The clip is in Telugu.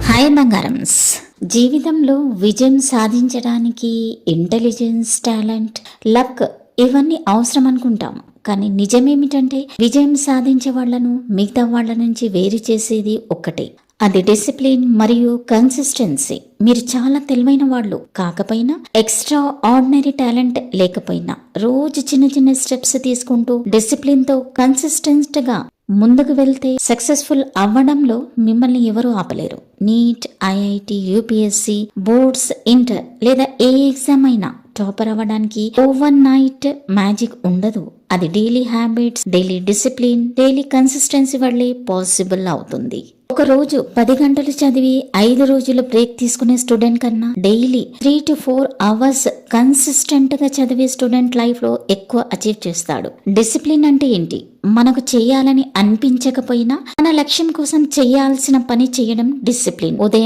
హాయ్ బంగారమ్స్. జీవితంలో విజయం సాధించడానికి ఇంటెలిజెన్స్, టాలెంట్, లక్ ఇవన్నీ అవసరం అనుకుంటాం. కానీ నిజమేమిటంటే విజయం సాధించే వాళ్లను మిగతా వాళ్ల నుంచి వేరు చేసేది ఒక్కటే, అది డిసిప్లిన్ మరియు కన్సిస్టెన్సీ. మీరు చాలా తెలివైన వాళ్ళు కాకపోయినా, ఎక్స్ట్రా ఆర్డినరీ టాలెంట్ లేకపోయినా, రోజు చిన్న చిన్న స్టెప్స్ తీసుకుంటూ డిసిప్లిన్ తో కన్సిస్టెంట్ గా ముందుకు వెళ్తే సక్సెస్ఫుల్ అవ్వడంలో మిమ్మల్ని ఎవరూ ఆపలేరు. NEET, IIT, UPSC, boards, inter లేదా ఏ ఎగ్జామ్ అయినా టాపర్ అవ్వడానికి ఓవర్ నైట్ మ్యాజిక్ ఉండదు. అది daily habits, daily discipline, daily consistency వల్లే పాసిబుల్ అవుతుంది. ఒక రోజు 10 గంటలు చదివి 5 రోజులు బ్రేక్ తీసుకునే స్టూడెంట్ కన్నా డైలీ 3 to 4 hours కన్సిస్టెంట్ గా చదివే స్టూడెంట్ లైఫ్ లో ఎక్కువ అచీవ్ చేస్తాడు. డిసిప్లిన్ అంటే ఏంటి? మనకు చేయాలని అనిపించకపోయినా మన లక్ష్యం కోసం చేయాల్సిన పని చేయడం డిసిప్లిన్. ఉదయం